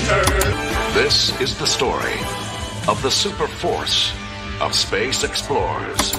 This is the story of the super force of space explorers.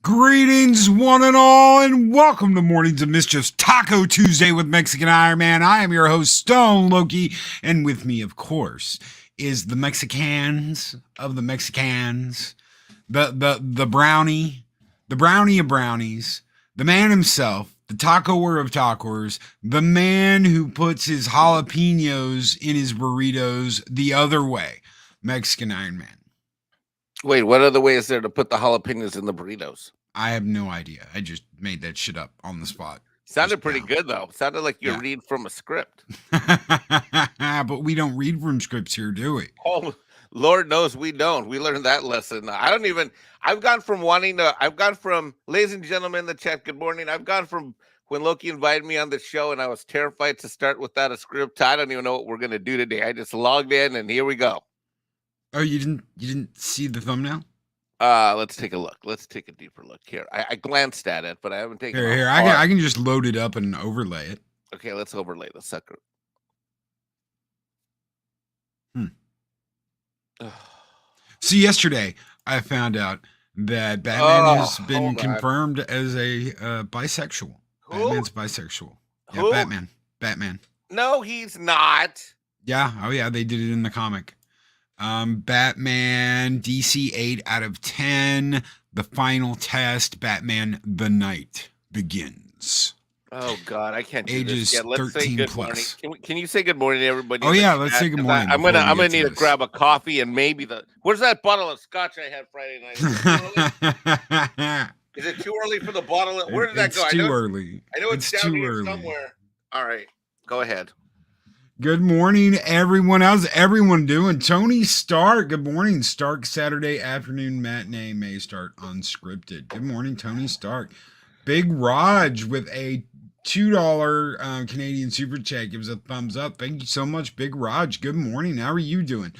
Greetings, one and all, and welcome to Mornings of Mischief's Taco Tuesday with Mexican Ironman. I am your host, Stone Loki, and with me, of course, is the Mexicans of the Mexicans, the brownie of brownies, the man himself, the tacoer of tacoers, the man who puts his jalapenos in his burritos the other way, Mexican Ironman. Wait, what other way is there to put the jalapenos in the burritos? I have no idea. I just made that shit up on the spot. Sounded pretty good, though. Sounded like you read from a script. But we don't read from scripts here, do we? Oh, Lord knows we don't. We learned that lesson. I've gone from, ladies and gentlemen in the chat, good morning. I've gone from when Loki invited me on the show and I was terrified to start without a script. I don't even know what we're going to do today. I just logged in and here we go. Oh, you didn't see the thumbnail? Let's take a look. Let's take a deeper look here. I glanced at it, but I haven't taken Here. I can just load it up and overlay it. Okay, let's overlay the sucker. See, yesterday I found out that Batman has been confirmed as a bisexual. Who? Batman's bisexual. Yeah, Who? Batman. No, he's not. Yeah. Oh, yeah. They did it in the comic. Batman, DC 8 out of 10. The final test, Batman the Night begins. Oh, God, I can't do Ages this. Yeah, let's 13 say good plus. morning. Can you say good morning to everybody? Oh, yeah, let's say good morning. I'm gonna need to grab a coffee and maybe where's that bottle of scotch I had Friday night? Is it too early for the bottle? Where did that go? It's too early. I know it's down too here early. somewhere. All right, go ahead. Good morning, everyone. How's everyone doing? Tony Stark. Good morning, Stark. Saturday afternoon matinee may start unscripted. Good morning, Tony Stark. Big Raj with a $2 Canadian super chat gives a thumbs up. Thank you so much, Big Raj. Good morning. How are you doing?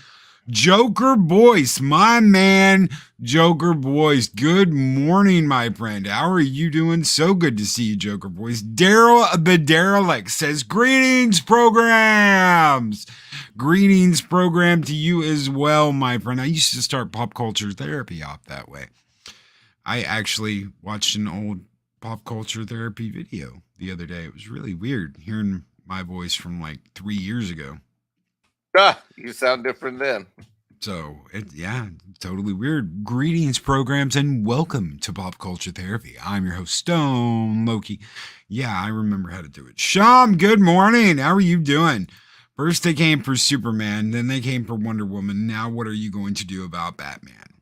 Joker Boyce, my man, Joker Boyce. Good morning, my friend. How are you doing? So good to see you, Joker Boyce. Daryl the Derelict says, greetings, programs. Greetings, program to you as well, my friend. I used to start pop culture therapy off that way. I actually watched an old pop culture therapy video the other day. It was really weird hearing my voice from like 3 years ago. You sound different then. So, totally weird. Greetings, programs, and welcome to Pop Culture Therapy. I'm your host, Stone Loki. Yeah, I remember how to do it. Sham, good morning. How are you doing? First, they came for Superman, then they came for Wonder Woman. Now, what are you going to do about Batman?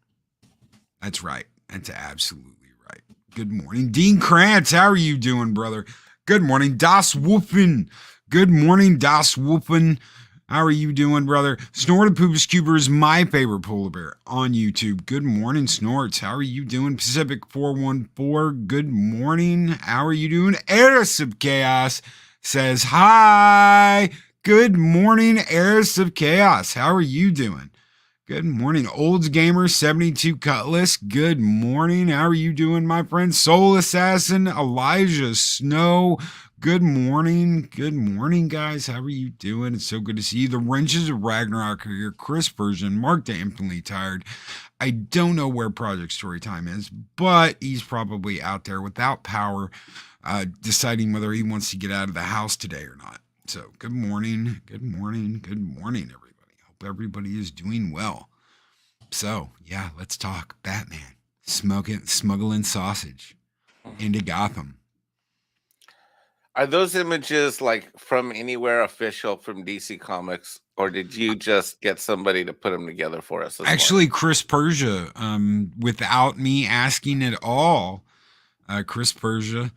That's right. That's absolutely right. Good morning, Dean Krantz. How are you doing, brother? Good morning, Das Wolfen. Good morning, Das Wolfen. How are you doing, brother? Snort the Poops Cuber is my favorite polar bear on YouTube. Good morning, Snorts. How are you doing? Pacific 414. Good morning. How are you doing? Eris of Chaos says hi. Good morning, Eris of Chaos. How are you doing? Good morning, Olds Gamer 72 Cutlass. Good morning. How are you doing, my friend? Soul Assassin Elijah Snow. Good morning. Good morning, guys. How are you doing? It's so good to see you. The Wrenches of Ragnarok are here. Chris Version, Mark the Infinitely Tired. I don't know where Project Storytime is, but he's probably out there without power, deciding whether he wants to get out of the house today or not. So, good morning. Good morning. Good morning, everybody. Hope everybody is doing well. So, yeah, let's talk Batman. Smuggling sausage into Gotham. Are those images like from anywhere official from DC Comics, or did you just get somebody to put them together for us? Actually, Chris Persia, without me asking at all, Chris Persia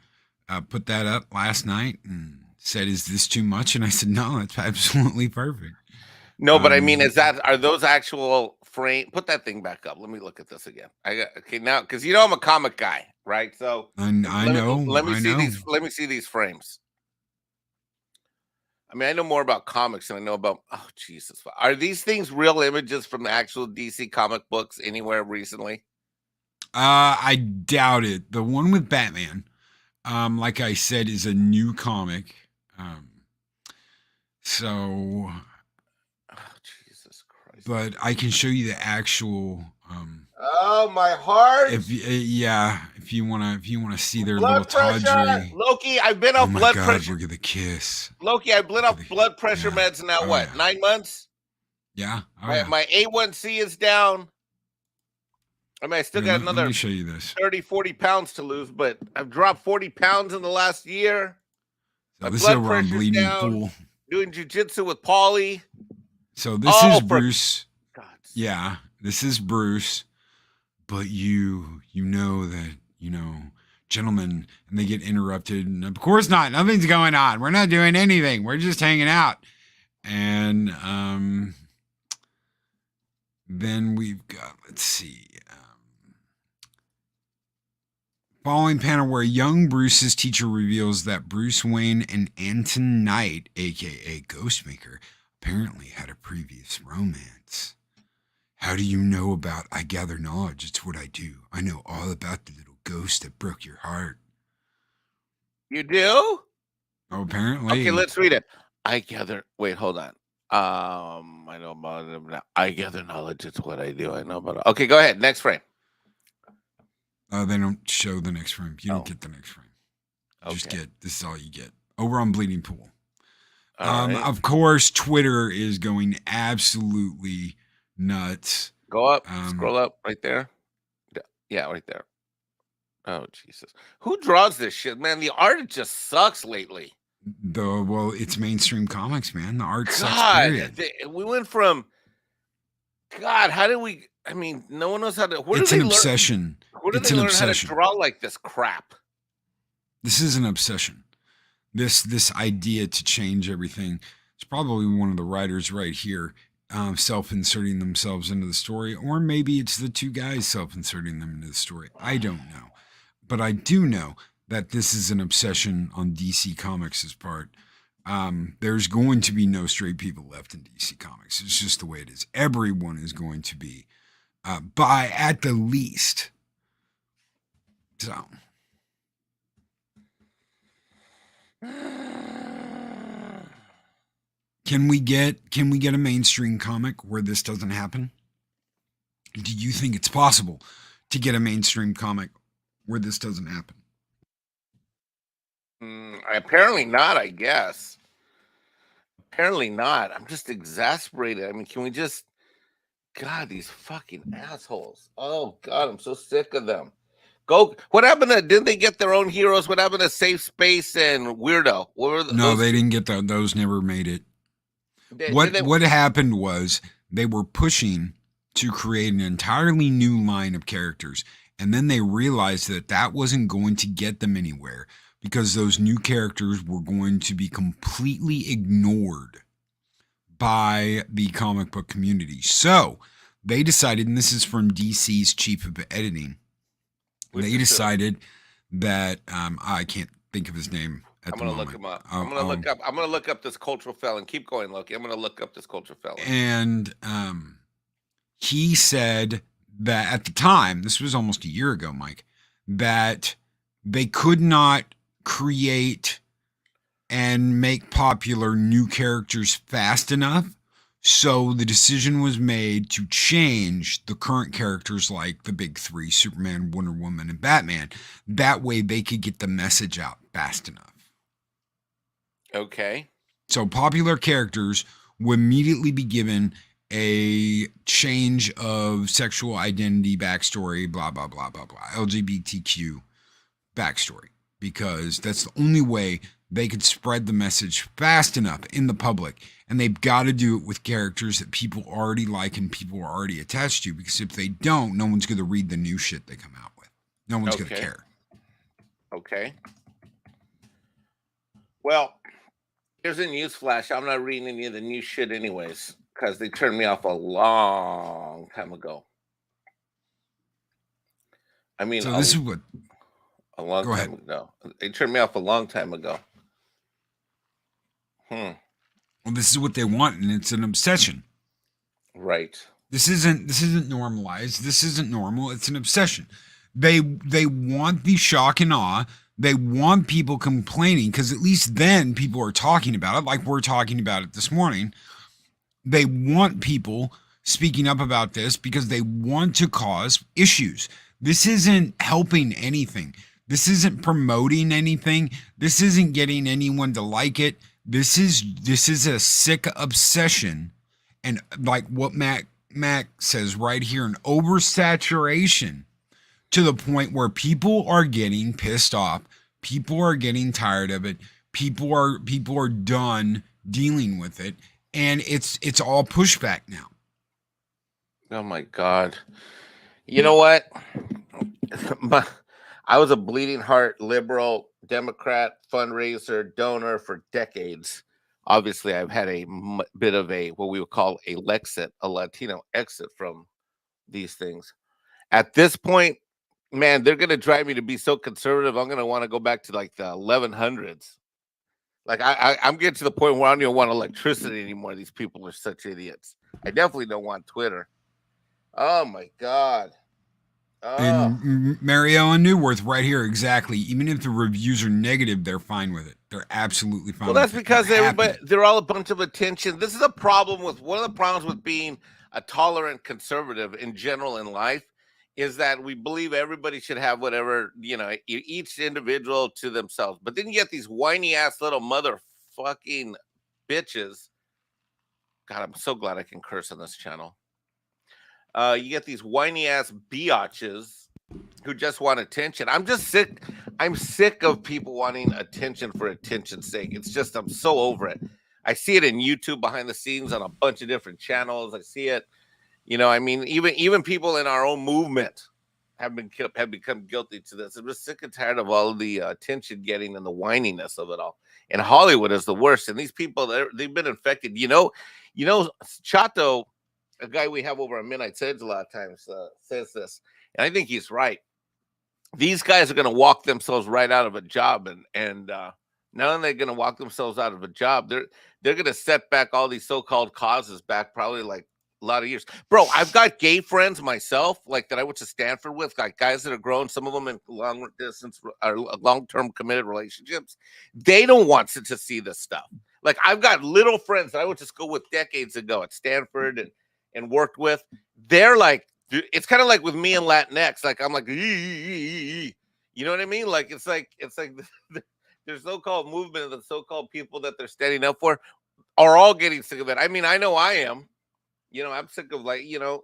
put that up last night and said, "Is this too much?" And I said, "No, it's absolutely perfect." No, but I mean, are those actual frame? Put that thing back up. Let me look at this again. Okay now, because I'm a comic guy, right? So I know. Let me see these. Let me see these frames. I mean, I know more about comics than I know about. Oh Jesus! Are these things real images from the actual DC comic books anywhere recently? I doubt it. The one with Batman, like I said, is a new comic. So, Jesus Christ! but I can show you the actual. Oh my heart! If you wanna see their Blood little pressure, tawdry. Loki. I've been Oh off my blood God! pressure. Look at the kiss. Loki, I've been off blood pressure yeah. meds now. Oh, What? yeah. 9 months? Yeah. Oh, My A1C is down. I mean, I still Here, got let another me show you this. 30, 40 pounds to lose, but I've dropped 40 pounds in the last year. So My this is blood over on pressure's Bleeding down. Pool. Doing jujitsu with Paulie. So this is for Bruce. God's Yeah, this is Bruce. But you know that, gentlemen, and they get interrupted. And of course not. Nothing's going on. We're not doing anything. We're just hanging out. And then we've got, let's see. Following panel where young Bruce's teacher reveals that Bruce Wayne and Anton Knight, aka Ghostmaker, apparently had a previous romance. How do you know about I gather knowledge? It's what I do. I know all about the little ghost that broke your heart. You do? Oh, apparently. Okay, let's read it. I gather. Wait, hold on. I know about him now. I gather knowledge. It's what I do. I know about it. Okay, go ahead. Next frame. They don't show the next frame. You don't get the next frame. You just get, this is all you get. Over on Bleeding Pool. Right. Of course, Twitter is going absolutely nuts. Go up. Scroll up right there. Yeah, right there. Oh, Jesus. Who draws this shit, man? The art just sucks lately. Well, it's mainstream comics, man. The art sucks, God, period. we went from God. How did we? I mean, no one knows how to. It's an obsession. Where do they learn how to draw like this crap? This is an obsession. This idea to change everything. It's probably one of the writers right here, self-inserting themselves into the story, or maybe it's the two guys self-inserting them into the story. I don't know, but I do know that this is an obsession on DC Comics' part. There's going to be no straight people left in DC Comics. It's just the way it is. Everyone is going to be bi at the least. So. Can we get a mainstream comic where this doesn't happen? Do you think it's possible to get a mainstream comic where this doesn't happen? Apparently not, I guess. Apparently not. I'm just exasperated. I mean, can we just God, these fucking assholes. Oh God, I'm so sick of them. Go. What happened to? Didn't they get their own heroes? What happened to Safe Space and Weirdo? What were No, those they two? didn't get those. Never made it. Did they? What happened was they were pushing to create an entirely new line of characters, and then they realized that that wasn't going to get them anywhere because those new characters were going to be completely ignored by the comic book community. So they decided, and this is from DC's chief of editing, they decided that I can't think of his name at I'm the gonna moment. look him up. I'm gonna look up this cultural felon. Keep going, Loki. I'm gonna look up this cultural felon. And he said that at the time, this was almost a year ago, Mike, that they could not create and make popular new characters fast enough. So the decision was made to change the current characters like the big three, Superman, Wonder Woman, and Batman. That way they could get the message out fast enough. Okay. So popular characters will immediately be given a change of sexual identity, backstory, blah, blah, blah, blah, blah, LGBTQ backstory, because that's the only way they could spread the message fast enough in the public. And they've got to do it with characters that people already like and people are already attached to, because if they don't, no one's going to read the new shit they come out with. No one's going to care. Okay. Well, here's a news flash. I'm not reading any of the new shit anyways, because they turned me off a long time ago. I mean, so this is what a long time ago. They turned me off a long time ago. Well, this is what they want, and it's an obsession. Right. This isn't normalized. This isn't normal. It's an obsession. They want the shock and awe. They want people complaining, because at least then people are talking about it, like we're talking about it this morning. They want people speaking up about this because they want to cause issues. This isn't helping anything. This isn't promoting anything. This isn't getting anyone to like it. This is a sick obsession, and like what Mac says right here, an oversaturation to the point where people are getting pissed off. People are getting tired of it. People are done dealing with it, and it's all pushback now. Oh my God. You know what? I was a bleeding heart liberal Democrat fundraiser donor for decades. Obviously, I've had a bit of a what we would call a Lexit, a Latino exit from these things. At this point, man, they're going to drive me to be so conservative. I'm going to want to go back to like the 1100s. Like I'm getting to the point where I don't even want electricity anymore. These people are such idiots. I definitely don't want Twitter. Oh my God. And Mario and Newworth right here, exactly. Even if the reviews are negative, they're fine with it. They're absolutely fine. Well, that's because they're all a bunch of attention. This is a problem with one of the problems with being a tolerant conservative in general in life, is that we believe everybody should have whatever, each individual to themselves. But then you get these whiny ass little motherfucking bitches. God, I'm so glad I can curse on this channel. You get these whiny ass biatches who just want attention. I'm just sick. I'm sick of people wanting attention for attention's sake. It's just, I'm so over it. I see it in YouTube behind the scenes on a bunch of different channels. I see it, even people in our own movement have become guilty to this. I'm just sick and tired of all of the attention getting and the whininess of it all. And Hollywood is the worst. And these people, they've been infected. Chato, a guy we have over on Midnight Sage a lot of times, says this, and I think he's right. These guys are going to walk themselves right out of a job, and not only are they going to walk themselves out of a job, they're going to set back all these so-called causes back probably like a lot of years. Bro, I've got gay friends myself, like that I went to Stanford with, like guys that are grown, some of them in long distance or long-term committed relationships. They don't want to see this stuff. Like I've got little friends that I went to school with decades ago at Stanford and worked with. They're like, it's kind of like with me and Latinx. Like I'm like, you know what I mean? Like it's like their so-called movement of the so-called people that they're standing up for are all getting sick of it. I mean, I know I am. I'm sick of oh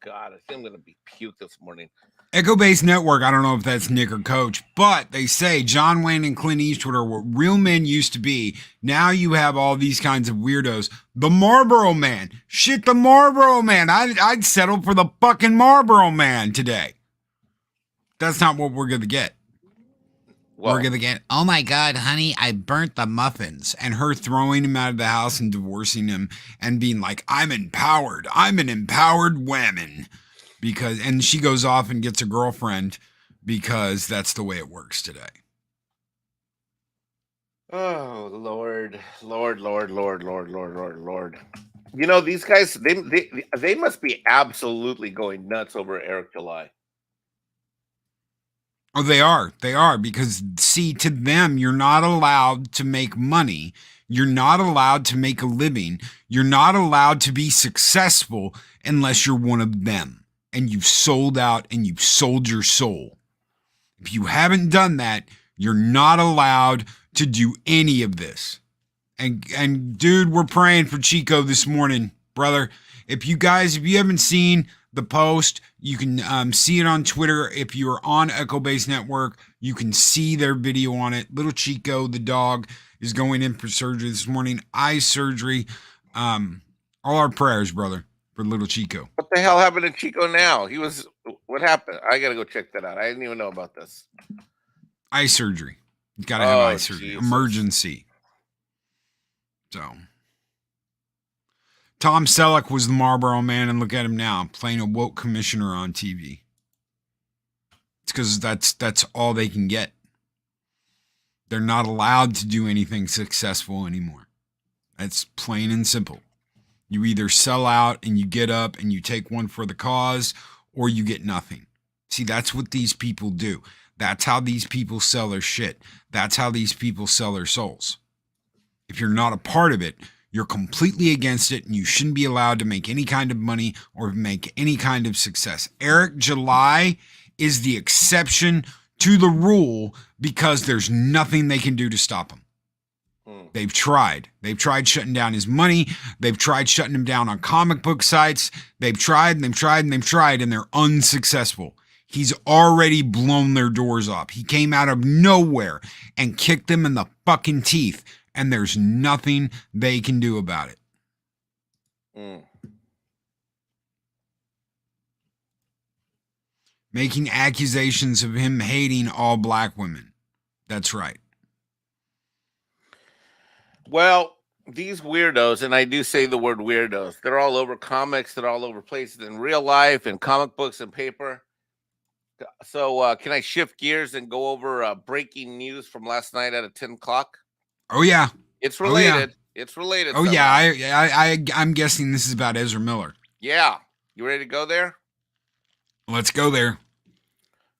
God, I think I'm gonna be puke this morning. Echo Base Network, I don't know if that's Nick or Coach, but they say John Wayne and Clint Eastwood are what real men used to be. Now you have all these kinds of weirdos. The Marlboro Man. Shit, the Marlboro Man. I'd settle for the fucking Marlboro Man today. That's not what we're going to get. We're going to get, oh my God, honey, I burnt the muffins. And her throwing him out of the house and divorcing him and being like, I'm empowered. I'm an empowered woman. And she goes off and gets a girlfriend because that's the way it works today. Oh, Lord. These guys, they must be absolutely going nuts over Eric July. Oh, they are. They are. Because, see, to them, you're not allowed to make money. You're not allowed to make a living. You're not allowed to be successful unless you're one of them. And you've sold out and you've sold your soul. If you haven't done that, you're not allowed to do any of this. And dude, we're praying for Chico this morning, brother. If you haven't seen the post, you can see it on Twitter. If you are on Echo Base Network, you can see their video on it. Little Chico, the dog, is going in for surgery this morning. Eye surgery. All our prayers, brother, for little Chico. What the hell happened to Chico now? What happened? I got to go check that out. I didn't even know about this. Eye surgery. You got to have eye surgery. Jesus. Emergency. So, Tom Selleck was the Marlboro Man, and look at him now, playing a woke commissioner on TV. It's because that's all they can get. They're not allowed to do anything successful anymore. That's plain and simple. You either sell out and you get up and you take one for the cause, or you get nothing. See, that's what these people do. That's how these people sell their shit. That's how these people sell their souls. If you're not a part of it, you're completely against it, and you shouldn't be allowed to make any kind of money or make any kind of success. Eric July is the exception to the rule because there's nothing they can do to stop him. They've tried. They've tried shutting down his money. They've tried shutting him down on comic book sites. They've tried and they've tried and they've tried, and they're unsuccessful. He's already blown their doors off. He came out of nowhere and kicked them in the fucking teeth, and there's nothing they can do about it. Making accusations of him hating all black women. That's right. Well, these weirdos, and I do say the word weirdos, they're all over comics, they're all over places in real life, in comic books and paper. So can I shift gears and go over breaking news from last night at 10 o'clock? Oh, yeah. It's related. Oh, yeah. It's related. Oh, somehow. Yeah. I'm guessing this is about Ezra Miller. Yeah. You ready to go there? Let's go there.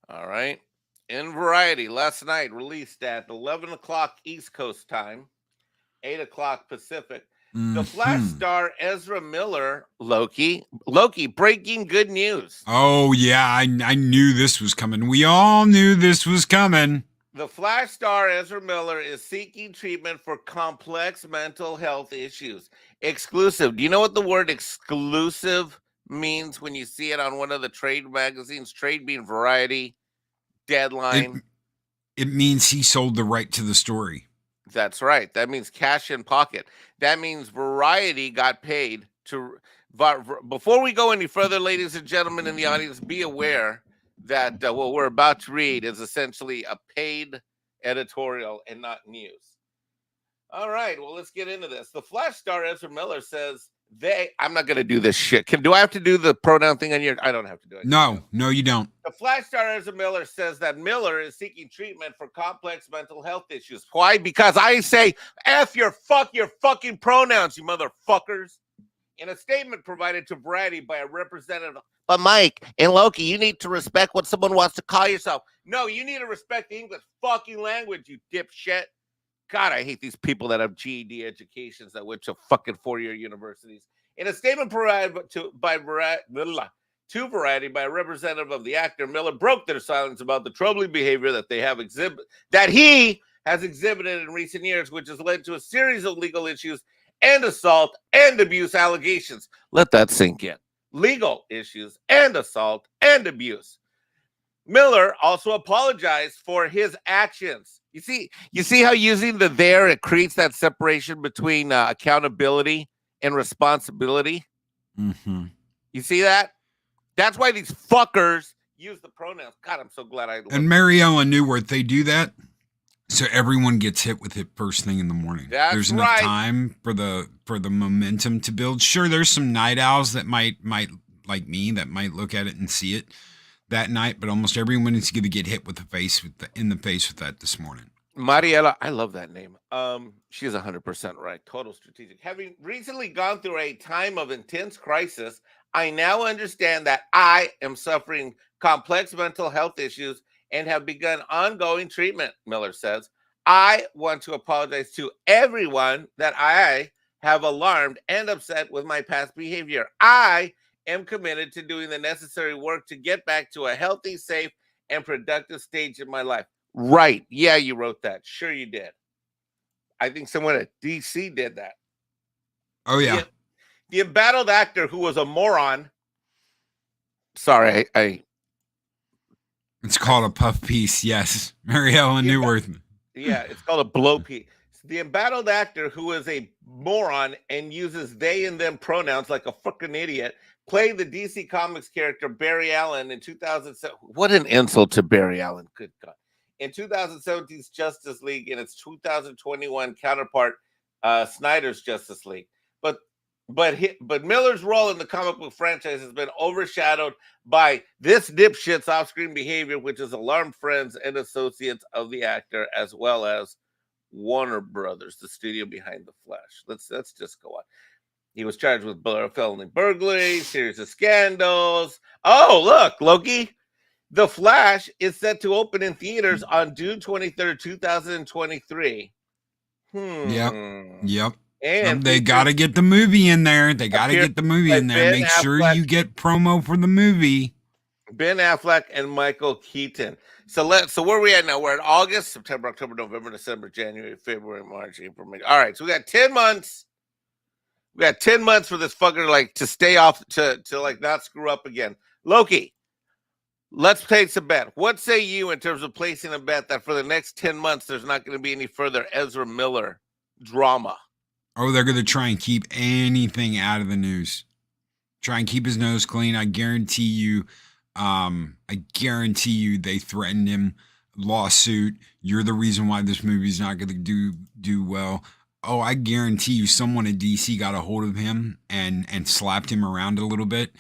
All right. In Variety, last night, released at 11 o'clock East Coast time, 8 o'clock Pacific. The Flash star Ezra Miller, Loki, breaking good news. Oh, yeah, I knew this was coming. We all knew this was coming. The Flash star Ezra Miller is seeking treatment for complex mental health issues. Exclusive. Do you know what the word exclusive means when you see it on one of the trade magazines? Trade being Variety, Deadline. It means he sold the right to the story. That's right. That means cash in pocket. That means Variety got paid to. Before we go any further, ladies and gentlemen in the audience, be aware that what we're about to read is essentially a paid editorial and not news. All right. Well, let's get into this. The Flash star Ezra Miller says I'm not going to do this shit. Do I have to do the pronoun thing on your? I don't have to do it. No, you don't. The Flash star Ezra Miller says that Miller is seeking treatment for complex mental health issues. Why? Because I say F your fucking pronouns, you motherfuckers. In a statement provided to Variety by a representative. But Mike and Loki, you need to respect what someone wants to call yourself. No, you need to respect the English fucking language, you dipshit. God, I hate these people that have GED educations that went to fucking 4-year universities. In a statement provided to Variety by a representative of the actor, Miller broke their silence about the troubling behavior that he has exhibited in recent years, which has led to a series of legal issues and assault and abuse allegations. Let that sink in. Legal issues and assault and abuse. Miller also apologized for his actions. You see how using the there, it creates that separation between accountability and responsibility. Mm-hmm. You see that? That's why these fuckers use the pronouns. God, I'm so glad I. And Mariella Newworth, they do that so everyone gets hit with it first thing in the morning. There's enough time for the momentum to build. Sure, there's some night owls that might like me that might look at it and see it that night, but almost everyone is going to get hit in the face with that this morning. Mariela, I love that name. She is 100% right. Total strategic. Having recently gone through a time of intense crisis, I now understand that I am suffering complex mental health issues and have begun ongoing treatment, Miller says. I want to apologize to everyone that I have alarmed and upset with my past behavior. I am committed to doing the necessary work to get back to a healthy, safe, and productive stage in my life. Right. Yeah, you wrote that. Sure you did. I think someone at DC did that. Oh, yeah. The embattled actor who was a moron. Sorry, it's called a puff piece, yes. Mariella Newworth. Yeah, it's called a blow piece. The embattled actor who is a moron and uses they and them pronouns like a fucking idiot played the DC Comics character Barry Allen in 2007. What an insult to Barry Allen. Good God. In 2017's Justice League and its 2021 counterpart, Snyder's Justice League. But Miller's role in the comic book franchise has been overshadowed by this dipshit's off-screen behavior, which has alarmed friends and associates of the actor, as well as Warner Brothers, the studio behind The Flash. Let's just go on. He was charged with felony burglary, series of scandals. Oh, look, Loki. The Flash is set to open in theaters on June 23rd, 2023. Yep. And they got to get the movie in there. Make sure you get promo for the movie. Ben Affleck and Michael Keaton. So where are we at now? We're at August, September, October, November, December, January, February, March, April, May. All right, so we got 10 months. We got 10 months for this fucker to stay off to not screw up again. Loki, let's place a bet. What say you in terms of placing a bet that for the next 10 months there's not going to be any further Ezra Miller drama? Oh, they're going to try and keep anything out of the news. Try and keep his nose clean. I guarantee you they threatened him. Lawsuit. You're the reason why this movie's not going to do well. Oh, I guarantee you someone at DC got a hold of him and slapped him around a little bit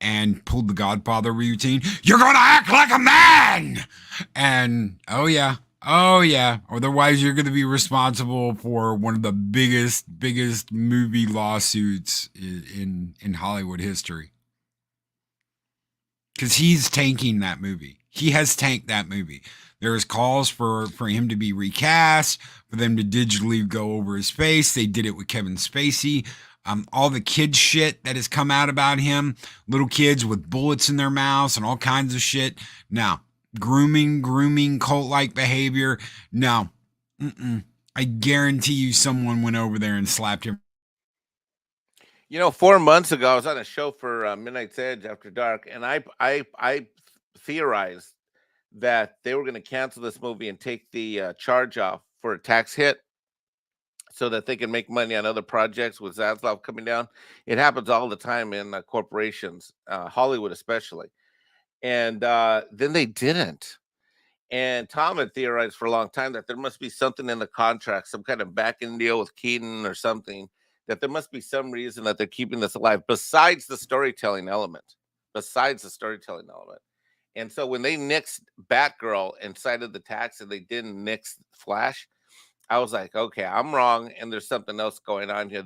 and pulled the Godfather routine. You're going to act like a man! And, oh yeah. Otherwise, you're going to be responsible for one of the biggest movie lawsuits in Hollywood history. Because he's tanking that movie. He has tanked that movie. There's calls for him to be recast, for them to digitally go over his face. They did it with Kevin Spacey. All the kid shit that has come out about him. Little kids with bullets in their mouths and all kinds of shit. Now, grooming, cult-like behavior. No. I guarantee you someone went over there and slapped him. 4 months ago, I was on a show for Midnight's Edge After Dark, and I theorized that they were going to cancel this movie and take the charge off for a tax hit so that they can make money on other projects with Zaslav coming down. It happens all the time in corporations, Hollywood especially. And then they didn't. And Tom had theorized for a long time that there must be something in the contract, some kind of back-end deal with Keaton or something, that there must be some reason that they're keeping this alive besides the storytelling element. And so when they nixed Batgirl and cited the tax and they didn't nix Flash, I was like, okay, I'm wrong, and there's something else going on here.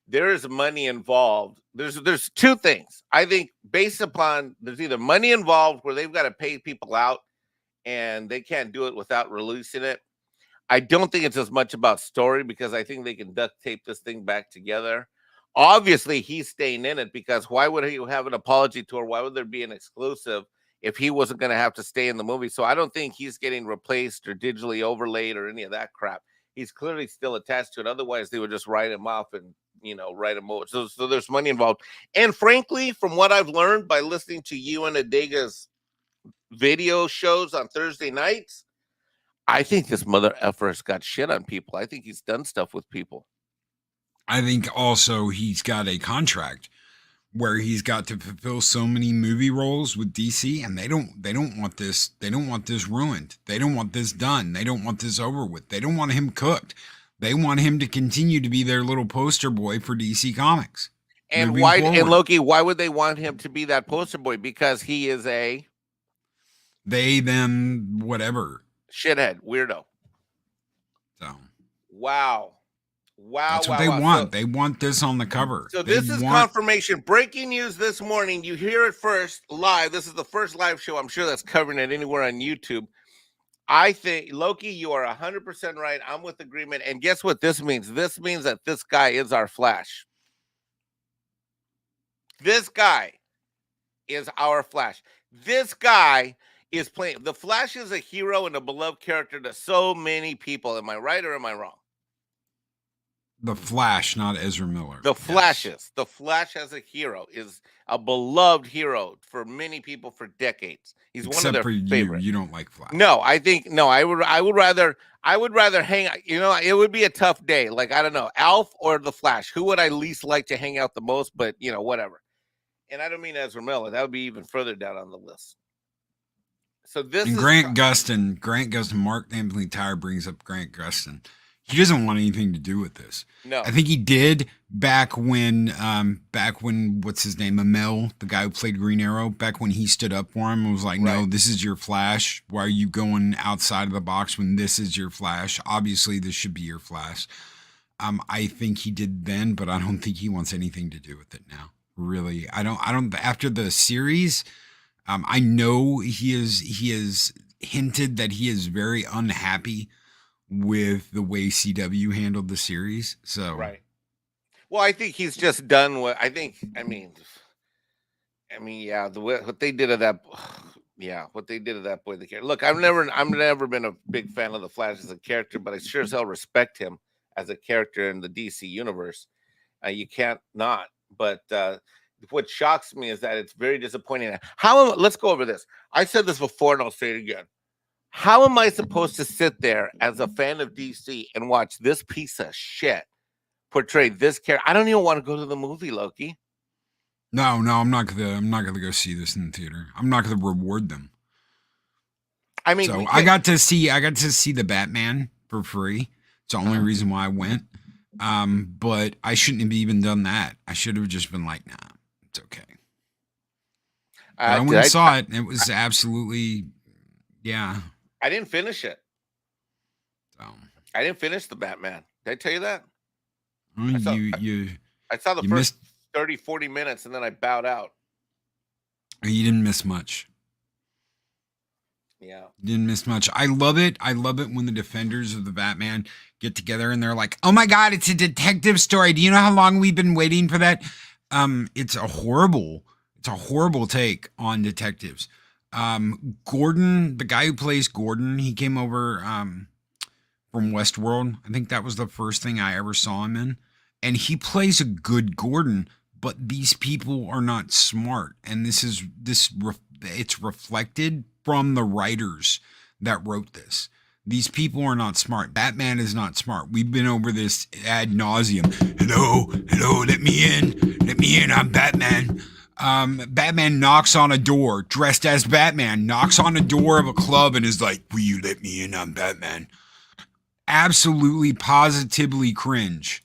There is money involved. There's two things. I think based upon there's either money involved where they've got to pay people out and they can't do it without releasing it. I don't think it's as much about story because I think they can duct tape this thing back together. Obviously, he's staying in it because why would he have an apology tour? Why would there be an exclusive if he wasn't going to have to stay in the movie? So I don't think he's getting replaced or digitally overlaid or any of that crap. he's clearly still attached to it. Otherwise, they would just write him off and write him over. So there's money involved. And frankly, from what I've learned by listening to you and Adega's video shows on Thursday nights, I think this mother effer's got shit on people. I think he's done stuff with people. I think also he's got a contract where he's got to fulfill so many movie roles with DC, and they don't want this ruined. They don't want this done. They don't want this over with. They don't want him cooked. They want him to continue to be their little poster boy for DC Comics. And why forward. And Loki, why would they want him to be that poster boy? Because he is a they, them, whatever. Shithead, weirdo. So wow. That's what they want. So, they want this on the cover. So this is confirmation. Breaking news this morning. You hear it first live. This is the first live show I'm sure that's covering it anywhere on YouTube. I think, Loki, you are 100% right. I'm with agreement. And guess what this means? This means that this guy is our Flash. This guy is our Flash. This guy is playing. The Flash is a hero and a beloved character to so many people. Am I right or am I wrong? The Flash, not Ezra Miller. The Flash is. The Flash as a hero is a beloved hero for many people for decades. He's Except one of their for favorites. You don't like Flash. No, I would rather hang out. It would be a tough day. Like, I don't know, Alf or the Flash. Who would I least like to hang out the most? But whatever. And I don't mean Ezra Miller. That would be even further down on the list. So this and is Grant Gustin. Mark Anthony Tyre brings up Grant Gustin. He doesn't want anything to do with this. No, I think he did back when what's his name, Amell, the guy who played Green Arrow, back when he stood up for him and was like, "No, this is your Flash. Why are you going outside of the box when this is your Flash? Obviously, this should be your Flash." I think he did then, but I don't think he wants anything to do with it now. Really, I don't. After the series, I know he is hinted that he is very unhappy with the way CW handled the series. So right. Well, I think he's just done what what they did of that. Yeah, what they did of that boy. The character. Look, I've never been a big fan of the Flash as a character, but I sure as hell respect him as a character in the DC universe. You can't not. But what shocks me is that it's very disappointing. Let's go over this. I said this before, and I'll say it again. How am I supposed to sit there as a fan of DC and watch this piece of shit portray this character? I don't even want to go to the movie, Loki. No, I'm not gonna go see this in the theater. I'm not gonna reward them. I mean, so I got to see the Batman for free. It's the only reason why I went. But I shouldn't have even done that. I should have just been like, nah, it's okay. I went and saw it. It was absolutely, yeah. I didn't finish it. So I didn't finish the Batman. Did I tell you that? I saw the first 30, 40 minutes and then I bowed out. You didn't miss much. Yeah. You didn't miss much. I love it. I love it when the defenders of the Batman get together and they're like, "Oh my God, it's a detective story. Do you know how long we've been waiting for that?" It's a horrible take on detectives. Gordon, the guy who plays Gordon, he came over from Westworld. I think that was the first thing I ever saw him in. And he plays a good Gordon, but these people are not smart. And it's reflected from the writers that wrote this. These people are not smart. Batman is not smart. We've been over this ad nauseum. Hello, let me in. I'm Batman. Batman knocks on a door, dressed as Batman, knocks on a door of a club and is like, "Will you let me in? I'm Batman." Absolutely, positively cringe.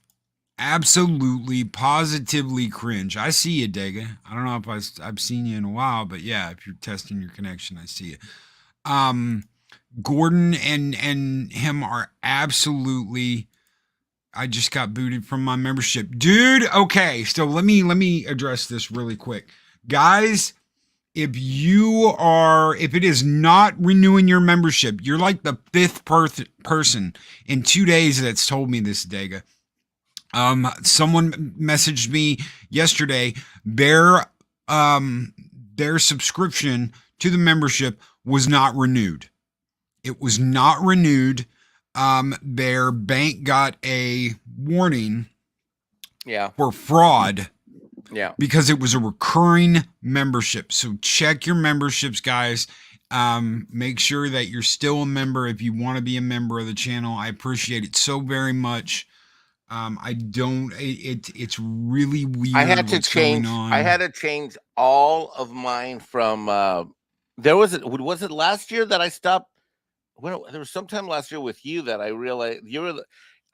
Absolutely, positively cringe. I see you, Dega. I don't know if I've seen you in a while, but yeah, if you're testing your connection, I see you. Gordon and him are absolutely... I just got booted from my membership. Dude, okay. So let me address this really quick. Guys, if it is not renewing your membership, you're like the fifth person in 2 days that's told me this, Dega. Someone messaged me yesterday. Their subscription to the membership was not renewed. It was not renewed. their bank got a warning Yeah. for fraud. Yeah. Because it was a recurring membership. So check your memberships, guys. Make sure that you're still a member if you want to be a member of the channel. I appreciate it so very much. It's really weird. I had to what's change. going on. I had to change all of mine from. Was it last year that I stopped? Well, there was sometime last year with you that I realized you were.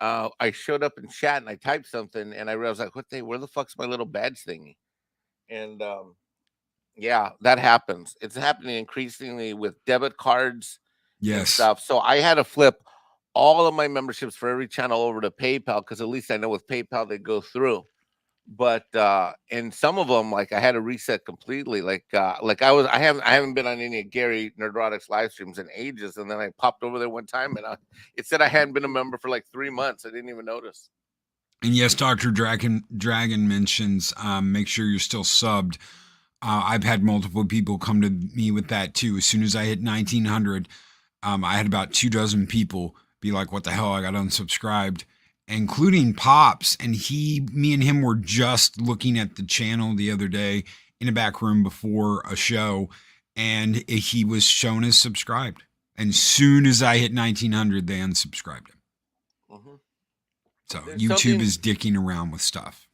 I showed up in chat and I typed something and I realized like, where the fuck's my little badge thingy? And yeah, that happens. It's happening increasingly with debit cards and Yes. stuff. So I had to flip all of my memberships for every channel over to PayPal because at least I know with PayPal they go through. But and some of them, like I had to reset completely. Like I haven't been on any of Gary Nerdrotic's live streams in ages, and then I popped over there one time and it said I hadn't been a member for like 3 months. I didn't even notice. And yes, Dr. Dragon mentions make sure you're still subbed. I've had multiple people come to me with that too. As soon as I hit 1900, I had about 24 people be like, what the hell, I got unsubscribed, including Pops. And me and him were just looking at the channel the other day in a back room before a show, and he was shown as subscribed. And soon as I hit 1900, they unsubscribed him. Mm-hmm. So there's YouTube is dicking around with stuff.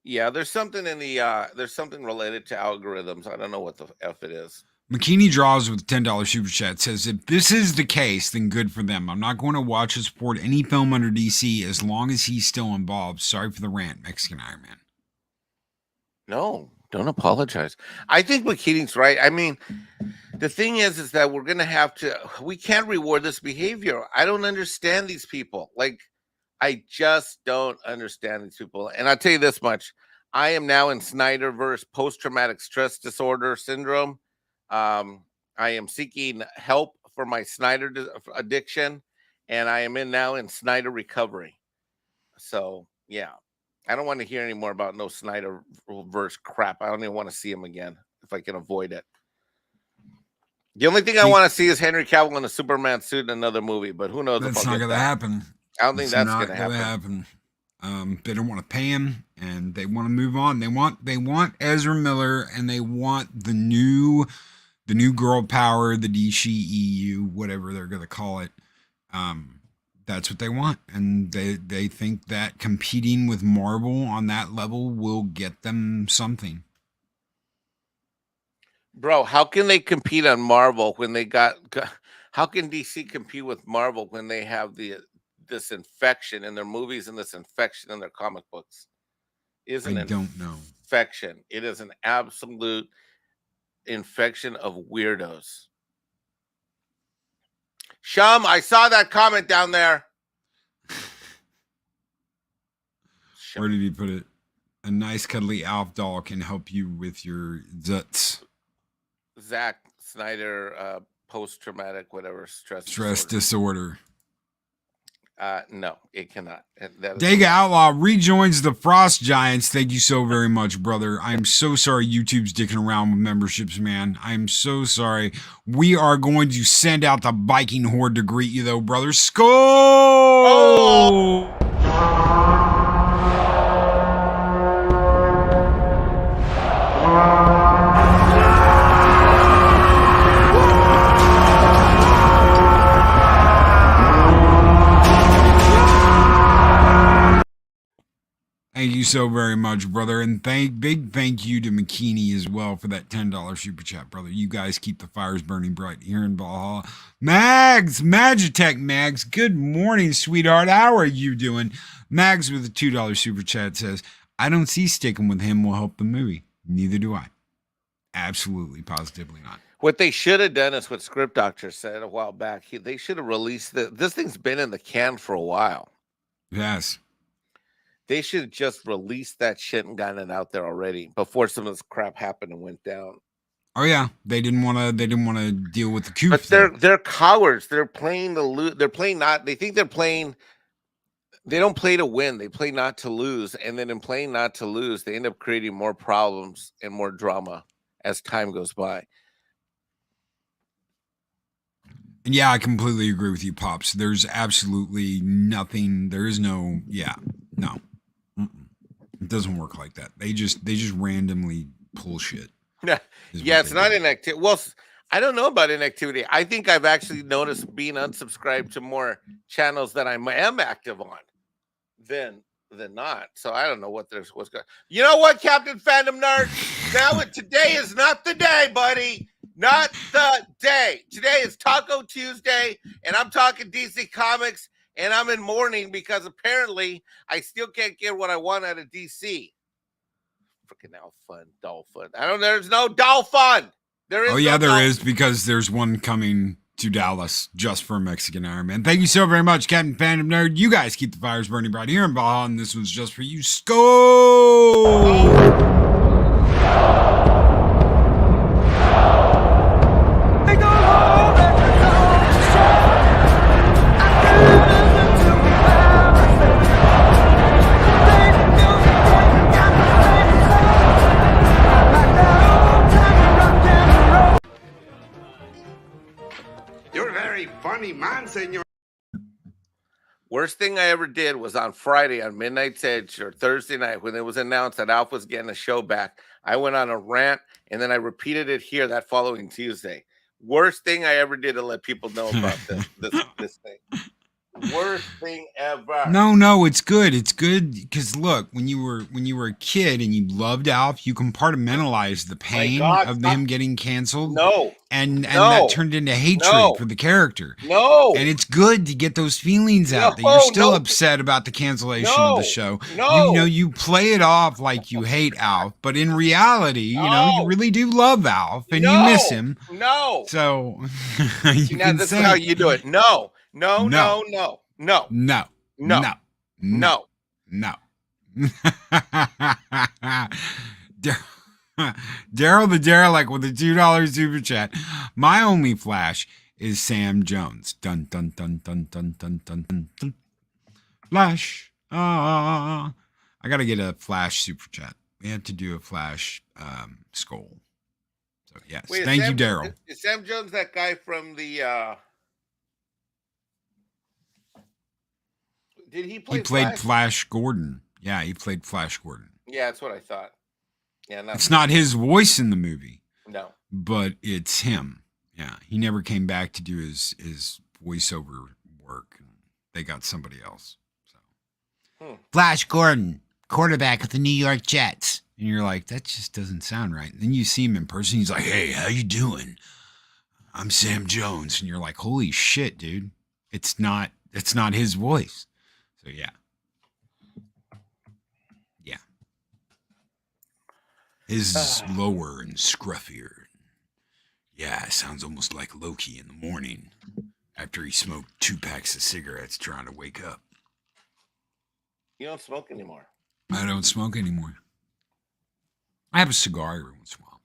Yeah, there's something in the there's something related to algorithms. I don't know what the F it is. McKinney Draws with $10 super chat says, if this is the case, then good for them. I'm not going to watch or support any film under DC as long as he's still involved. Sorry for the rant, Mexican Ironman. No, don't apologize. I think McKinney's right. I mean, the thing is that we're going to have to, we can't reward this behavior. I don't understand these people. Like, I just don't understand these people. And I'll tell you this much. I am now in Snyderverse post-traumatic stress disorder syndrome. I am seeking help for my Snyder addiction, and I am now in Snyder recovery. So, yeah. I don't want to hear any more about no Snyderverse crap. I don't even want to see him again if I can avoid it. The only thing I want to see is Henry Cavill in a Superman suit in another movie, but who knows? That's not going to happen. I don't think that's going to happen. They don't want to pay him, and they want to move on. They want Ezra Miller, and they want the new girl power, the DCEU, whatever they're going to call it. That's what they want, and they think that competing with Marvel on that level will get them something. Bro, how can they compete on Marvel when they got? How can DC compete with Marvel when they have this infection in their movies and this infection in their comic books? I don't know. Infection. It is an absolute infection of weirdos. Shum, I saw that comment down there. Where did he put it? A nice cuddly Alf doll can help you with your zuts. Zack Snyder, post-traumatic, whatever, stress disorder. No, it cannot. Dega Outlaw rejoins the Frost Giants. Thank you so very much, brother. I'm so sorry YouTube's dicking around with memberships, man. I'm so sorry. We are going to send out the Viking Horde to greet you, though, brother. Skull! Oh! Thank you so very much, brother. And big thank you to McKinney as well for that $10 super chat, brother. You guys keep the fires burning bright here in Valhalla. Mags, Magitech Mags, good morning, sweetheart. How are you doing? Mags with a $2 super chat says, I don't see sticking with him will help the movie. Neither do I. Absolutely, positively not. What they should have done is what Script Doctor said a while back. They should have released this thing's been in the can for a while. Yes. They should have just released that shit and gotten it out there already before some of this crap happened and went down. Oh yeah, they didn't want to deal with the coup. But they're cowards. They're playing to lose. They're playing not. They think they're playing. They don't play to win. They play not to lose. And then in playing not to lose, they end up creating more problems and more drama as time goes by. And yeah, I completely agree with you, Pops. There's absolutely nothing. There is no. Yeah, no. Mm-mm. It doesn't work like that. They just randomly pull shit. Yeah, it's not inactivity. Well, I don't know about inactivity. I think I've actually noticed being unsubscribed to more channels that I am active on than not. So I don't know what's going. You know what, Captain Fandom Nerd? Today is not the day, buddy. Not the day. Today is Taco Tuesday, and I'm talking DC Comics, and I'm in mourning because apparently I still can't get what I want out of DC. Freaking Fun, Dolphin. There's no Dolphin. There is. Oh yeah, there is, because there's one coming to Dallas just for Mexican Ironman. Thank you so very much, Captain Phantom Nerd. You guys keep the fires burning bright here in Baja, and this one's just for you. Skull! You're a very funny man, senor. Worst thing I ever did was on Friday on Midnight's Edge, or Thursday night, when it was announced that Alpha was getting a show back. I went on a rant, and then I repeated it here that following Tuesday. Worst thing I ever did to let people know about this thing. Worst thing ever. No, it's good. It's good because look, when you were a kid and you loved Alf, you compartmentalized the pain of him getting canceled. And that turned into hatred for the character. And it's good to get those feelings out that you're still upset about the cancellation of the show. You play it off like you hate Alf, but in reality, you really do love Alf and you miss him. So this is how you do it. No. Daryl the Derelict with a $2 super chat. My only Flash is Sam Jones. Dun dun dun dun dun dun dun dun dun. Flash. I gotta get a Flash super chat. We have to do a Flash skull. So yes, thank you, Daryl. Is Sam Jones that guy from the? Did he play? He played Flash Gordon. Yeah, he played Flash Gordon. Yeah, that's what I thought. Yeah, it's not his voice in the movie. No, but it's him. Yeah, he never came back to do his voiceover work. They got somebody else. So, Flash Gordon, quarterback of the New York Jets, and you're like, that just doesn't sound right. And then you see him in person. He's like, hey, how you doing? I'm Sam Jones, and you're like, holy shit, dude! It's not his voice. So yeah. His is lower and scruffier. Yeah, it sounds almost like Loki in the morning after he smoked 2 packs of cigarettes trying to wake up. You don't smoke anymore. I don't smoke anymore. I have a cigar every once in a while.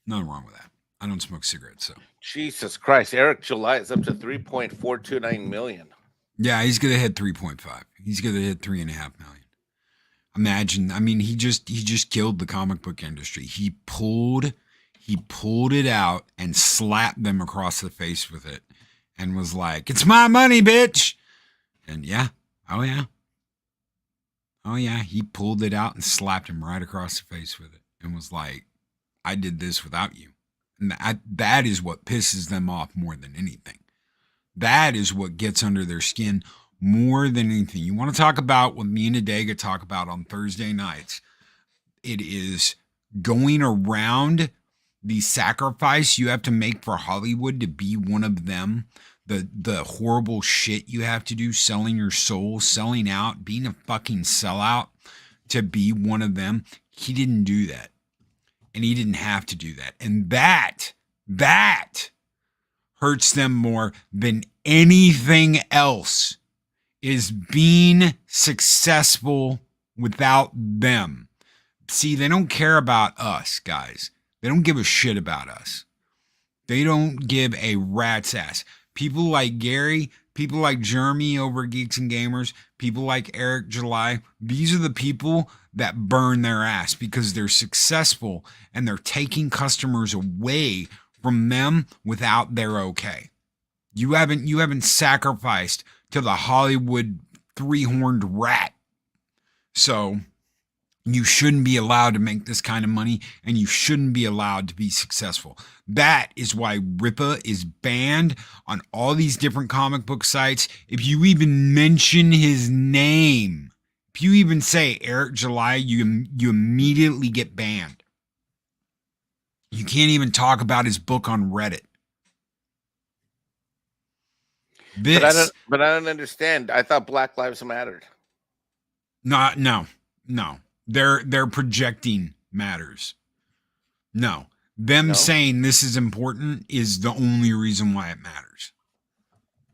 Nothing wrong with that. I don't smoke cigarettes, so. Jesus Christ. Eric July is up to 3.429 million. Yeah, he's going to hit 3.5. He's going to hit 3.5 million. Imagine, he just killed the comic book industry. He pulled it out and slapped them across the face with it and was like, it's my money, bitch. And oh yeah, he pulled it out and slapped him right across the face with it and was like, I did this without you. And that is what pisses them off more than anything. That is what gets under their skin more than anything. You want to talk about what me and Adega talk about on Thursday nights. It is going around the sacrifice you have to make for Hollywood to be one of them. The horrible shit you have to do, selling your soul, selling out, being a fucking sellout to be one of them. He didn't do that. And he didn't have to do that. And that hurts them more than anything else. Is being successful without them. See, they don't care about us, guys. They don't give a shit about us. They don't give a rat's ass. People like Gary, people like Jeremy over at Geeks and Gamers, people like Eric July, these are the people that burn their ass because they're successful and they're taking customers away from them without their okay. You haven't sacrificed to the Hollywood three-horned rat. So you shouldn't be allowed to make this kind of money, and you shouldn't be allowed to be successful. That is why Rippa is banned on all these different comic book sites. If you even mention his name, if you even say Eric July, you immediately get banned. You can't even talk about his book on Reddit. But I don't understand. I thought Black Lives Mattered. No. They're projecting matters. No. Them saying this is important is the only reason why it matters.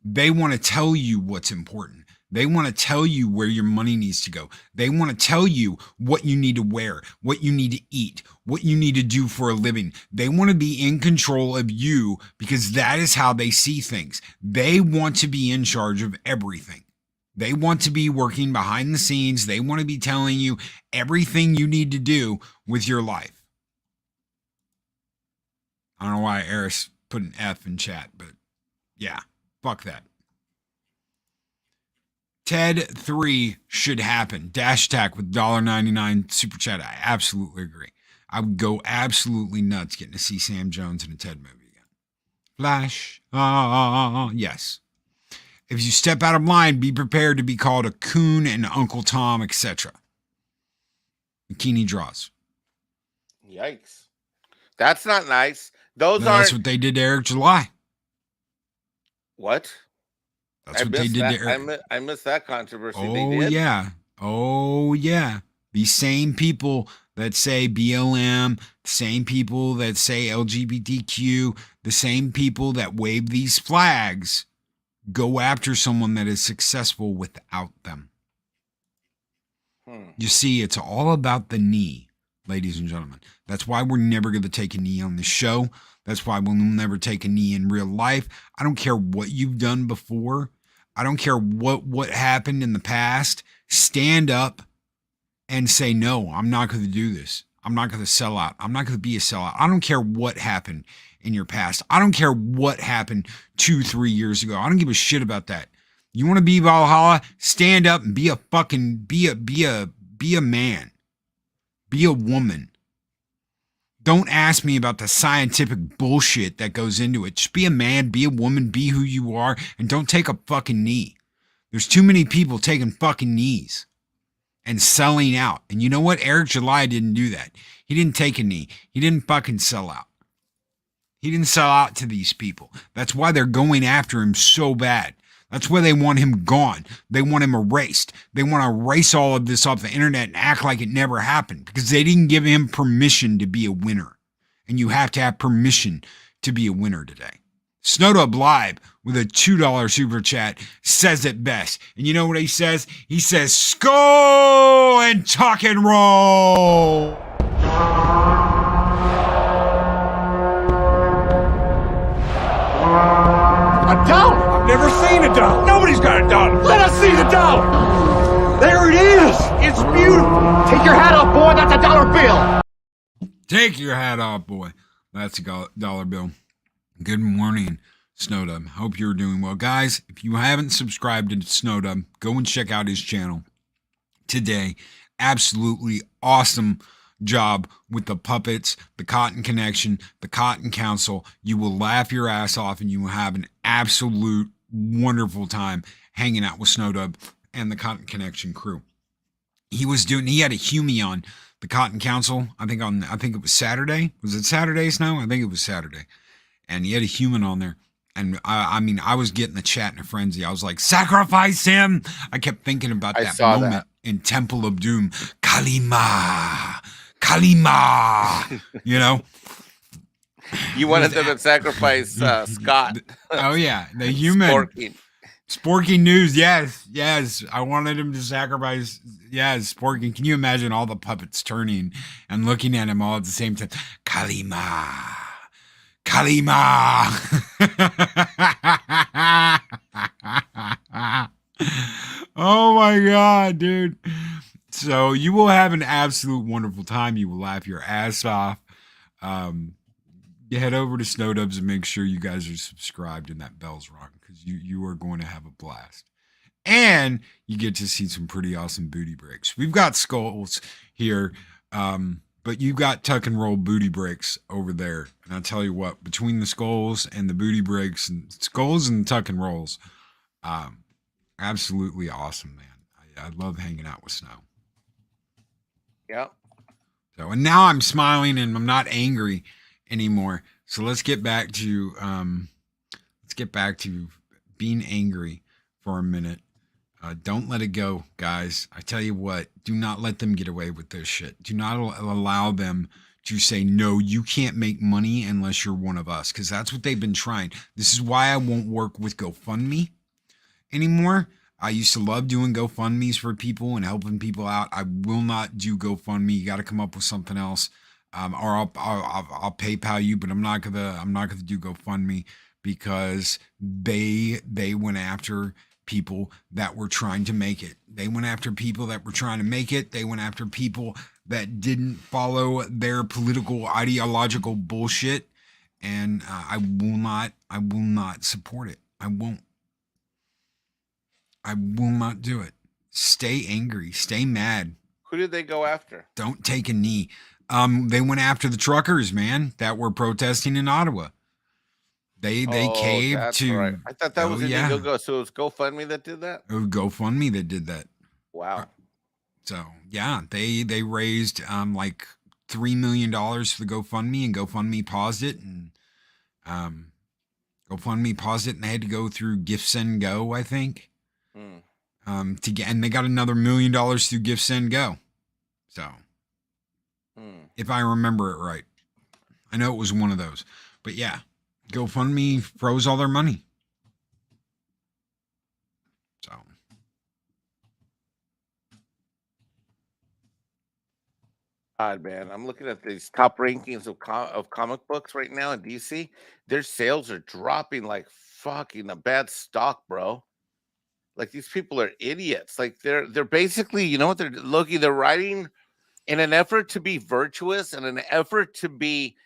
They want to tell you what's important. They want to tell you where your money needs to go. They want to tell you what you need to wear, what you need to eat, what you need to do for a living. They want to be in control of you because that is how they see things. They want to be in charge of everything. They want to be working behind the scenes. They want to be telling you everything you need to do with your life. I don't know why Eris put an F in chat, but yeah, fuck that. TED 3 should happen. Dash attack with $1.99 super chat. I absolutely agree. I would go absolutely nuts getting to see Sam Jones in a TED movie again. Flash. Yes. If you step out of line, be prepared to be called a coon and Uncle Tom, etc. Bikini draws. Yikes. That's not nice. That's what they did to Eric July. What? That's what they did to Eric. I missed that controversy. Oh, yeah. The same people that say BLM, the same people that say LGBTQ, the same people that wave these flags go after someone that is successful without them. You see, it's all about the knee, ladies and gentlemen. That's why we're never going to take a knee on the show. That's why we'll never take a knee in real life. I don't care what you've done before. I don't care what happened in the past. Stand up and say, no, I'm not going to do this. I'm not going to sell out. I'm not going to be a sellout. I don't care what happened in your past. I don't care what happened 2-3 years ago. I don't give a shit about that. You want to be Valhalla? Stand up and be a man. Be a woman. Don't ask me about the scientific bullshit that goes into it. Just be a man, be a woman, be who you are, and don't take a fucking knee. There's too many people taking fucking knees and selling out. And you know what? Eric July didn't do that. He didn't take a knee. He didn't fucking sell out. He didn't sell out to these people. That's why they're going after him so bad. That's why they want him gone. They want him erased. They want to erase all of this off the internet and act like it never happened because they didn't give him permission to be a winner. And you have to have permission to be a winner today. Snowdub Live with a $2 super chat says it best. And you know what he says? He says, "Skull and tuck and roll." A dollar? I've never seen a dollar. Nobody's got a dollar. Let us see the dollar. There it is. It's beautiful. Take your hat off, boy. That's a dollar bill. Take your hat off, boy. That's a dollar bill. Good morning, Snowdub. Hope you're doing well. Guys, if you haven't subscribed to Snowdub, go and check out his channel today. Absolutely awesome job with the puppets, the Cotton Connection, the Cotton Council. You will laugh your ass off and you will have an absolute wonderful time hanging out with Snowdub and the Cotton Connection crew. He had a Hume on the Cotton Council, I think it was Saturday. Was it Saturday, Snow? I think it was Saturday. And he had a human on there. And I was getting the chat in a frenzy. I was like, sacrifice him. I kept thinking about that moment in Temple of Doom. Kalima. You know? You wanted them to sacrifice Scott. Oh, yeah. The human. Sporky News. Yes. I wanted him to sacrifice. Yes, Sporky. Can you imagine all the puppets turning and looking at him all at the same time? Kalima. Oh my God, dude. So you will have an absolute wonderful time. You will laugh your ass off. You head over to Snowdubs and make sure you guys are subscribed and that bell's rung because you are going to have a blast. And you get to see some pretty awesome booty breaks. We've got skulls here, but you got tuck and roll booty breaks over there. And I'll tell you what, between the skulls and the booty breaks and skulls and tuck and rolls, absolutely awesome, man. I love hanging out with Snow. Yeah. So, and now I'm smiling and I'm not angry anymore. So let's get back to being angry for a minute. Don't let it go, guys. I tell you what, do not let them get away with this shit. Do not allow them to say, no, you can't make money unless you're one of us, because that's what they've been trying. This is why I won't work with GoFundMe anymore. I used to love doing GoFundMes for people and helping people out. I will not do GoFundMe. You got to come up with something else, or I'll PayPal you, but I'm not gonna do GoFundMe because they went after people that were trying to make it. They went after people that were trying to make it. They went after people that didn't follow their political ideological bullshit, and I will not support it. I will not do it. Stay angry. Stay mad. Who did they go after? Don't take a knee. They went after the truckers, man, that were protesting in Ottawa. They caved to. Right. I thought that was Indiegogo. So it was GoFundMe that did that. It was GoFundMe that did that. Wow. So yeah, they raised like $3 million for the GoFundMe, and GoFundMe paused it, and they had to go through GiftSendGo, I think. To get, and they got another $1 million through GiftSendGo. So, if I remember it right, I know it was one of those. But yeah, GoFundMe froze all their money. So, God, man, I'm looking at these top rankings of comic books right now in DC. Their sales are dropping like fucking a bad stock, bro. Like these people are idiots. Like they're basically, you know what they're Loki, they're writing in an effort to be virtuous and an effort to be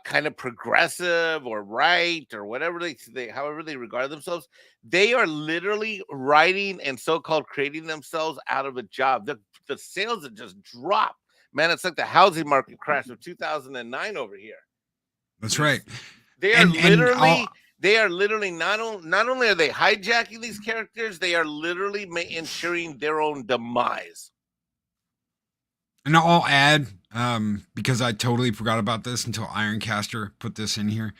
kind of progressive or right or whatever they however they regard themselves. They are literally writing and so-called creating themselves out of a job. The sales have just dropped. Man, it's like the housing market crash of 2009 over here. That's right. They are literally not only are they hijacking these characters, they are literally ensuring their own demise. And I'll add, because I totally forgot about this until Ironcaster put this in here.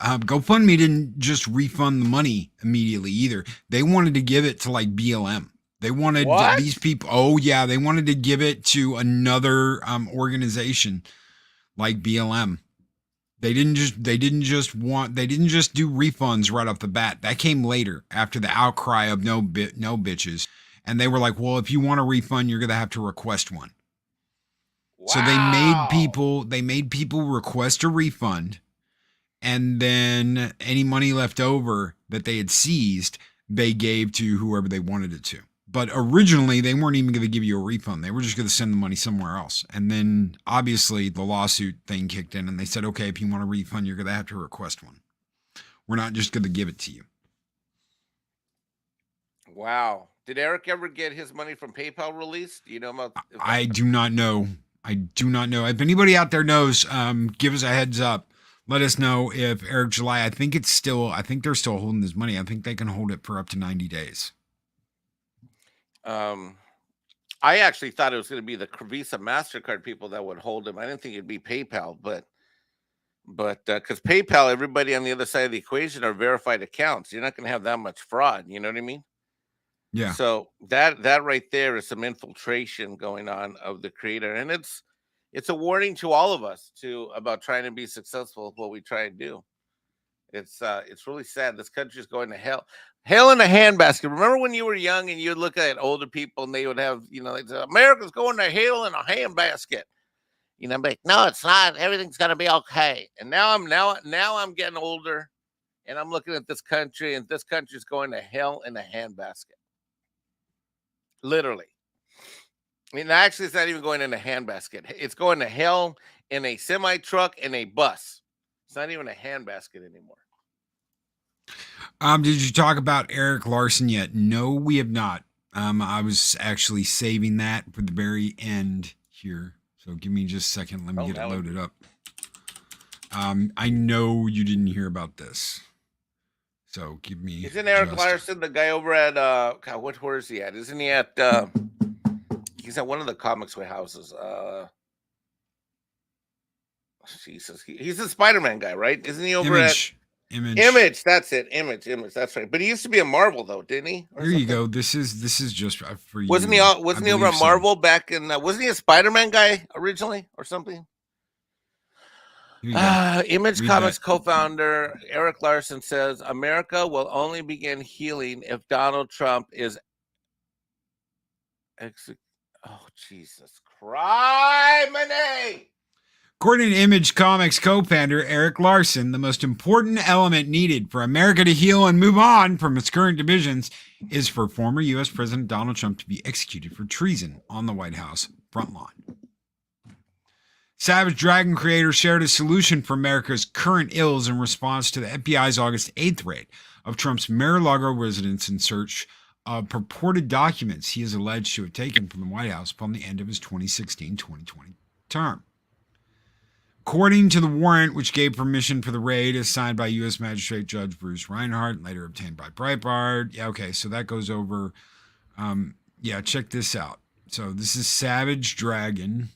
GoFundMe didn't just refund the money immediately either. They wanted to give it to like BLM. They wanted these people. Oh yeah, they wanted to give it to another organization like BLM. They didn't just do refunds right off the bat. That came later after the outcry of no bitches. And they were like, well, if you want a refund, you're gonna have to request one. Wow. So they made people request a refund, and then any money left over that they had seized, they gave to whoever they wanted it to. But originally, they weren't even going to give you a refund. They were just going to send the money somewhere else. And then, obviously, the lawsuit thing kicked in, and they said, okay, if you want a refund, you're going to have to request one. We're not just going to give it to you. Wow. Did Eric ever get his money from PayPal released? Do you know about? I do not know. If anybody out there knows, give us a heads up. Let us know if Eric July, I think they're still holding his money. I think they can hold it for up to 90 days. I actually thought it was going to be the Visa MasterCard people that would hold him. I didn't think it'd be PayPal, but because PayPal, everybody on the other side of the equation are verified accounts. You're not going to have that much fraud. You know what I mean? Yeah. So that right there is some infiltration going on of the creator, and it's a warning to all of us about trying to be successful with what we try and do. It's really sad. This country's going to hell. Hell in a handbasket. Remember when you were young and you'd look at older people and they would have, they'd say, America's going to hell in a handbasket. I'm like, no, it's not. Everything's gonna be okay. And now I'm getting older, and I'm looking at this country, and this country's going to hell in a handbasket. Literally. I mean, actually, it's not even going in a handbasket. It's going to hell in a semi truck and a bus. It's not even a handbasket anymore. Did you talk about Eric Larson yet? No, we have not. I was actually saving that for the very end here. So give me just a second. Let me get it loaded up. I know you didn't hear about this. So give me. Isn't Eric Larson the guy over at God, where is he at? Isn't he at he's at one of the comics houses. Jesus, he's the Spider-Man guy, right? Isn't he over at Image? That's it. Image. That's right. But he used to be a Marvel though, didn't he? Here you go. This is just for you. Wasn't he over at Marvel back in wasn't he a Spider-Man guy originally or something? Image Comics co-founder Eric Larson says America will only begin healing if Donald Trump is oh Jesus Christ, Money! According to Image Comics co-founder Eric Larson, the most important element needed for America to heal and move on from its current divisions is for former U.S. President Donald Trump to be executed for treason on the White House front lawn. Savage Dragon creator shared a solution for America's current ills in response to the FBI's August 8th raid of Trump's Mar-a-Lago residence in search of purported documents he is alleged to have taken from the White House upon the end of his 2016-2020 term. According to the warrant, which gave permission for the raid, is signed by U.S. Magistrate Judge Bruce Reinhardt, later obtained by Breitbart. Yeah, okay, so that goes over. Check this out. So this is Savage Dragon.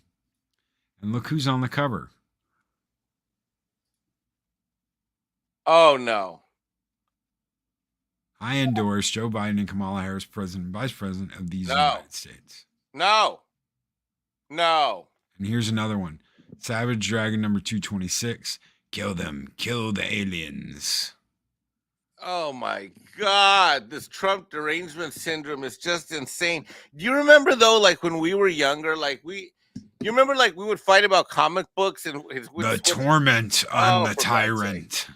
And look who's on the cover. Oh, no. I endorse Joe Biden and Kamala Harris, President and Vice President of these United States. No. And here's another one. Savage Dragon number 226. Kill them. Kill the aliens. Oh, my God. This Trump derangement syndrome is just insane. Do you remember, though, like when we were younger, you remember, like, we would fight about comic books and the torment on the tyrant.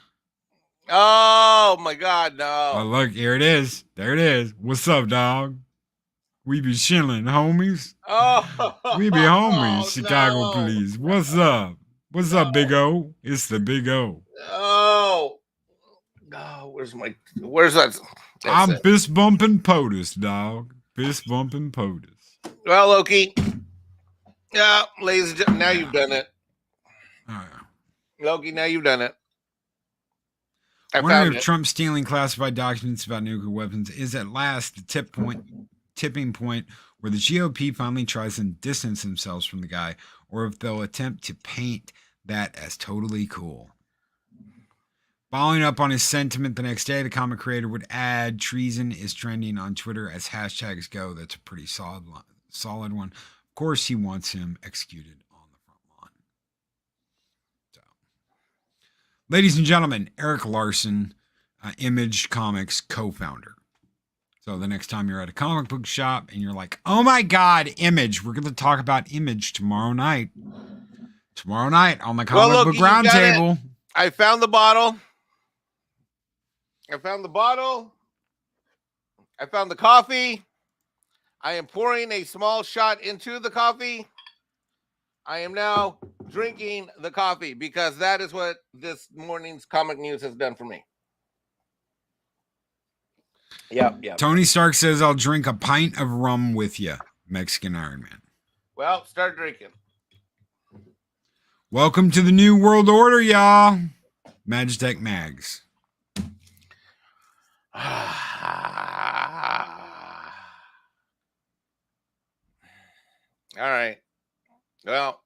Oh my God, no! Oh, look, here it is. There it is. What's up, dog? We be chilling, homies. Oh, we be homies, Chicago police. What's up? What's up, Big O? It's the Big O. Oh, where's that? I'm fist bumping POTUS, dog. Fist bumping POTUS. Well, Loki. Yeah, ladies and gentlemen, now you've done it. Loki, now you've done it. Wondering if Trump stealing classified documents about nuclear weapons is at last the tipping point where the GOP finally tries to distance themselves from the guy, or if they'll attempt to paint that as totally cool. Following up on his sentiment the next day, the comic creator would add, treason is trending on Twitter as hashtags go. That's a pretty solid one. Of course, he wants him executed on the front lawn. So, ladies and gentlemen, Eric Larson, Image Comics co-founder. So the next time you're at a comic book shop and you're like, oh my God, Image. We're going to talk about Image tomorrow night. Tomorrow night on the Comic Book Roundtable. I found the bottle. I found the coffee. I am pouring a small shot into the coffee. I am now drinking the coffee because that is what this morning's comic news has done for me. Yeah. Tony Stark says, I'll drink a pint of rum with you, Mexican Ironman. Well, start drinking. Welcome to the New World Order, y'all. Magitech Mags. All right. Well,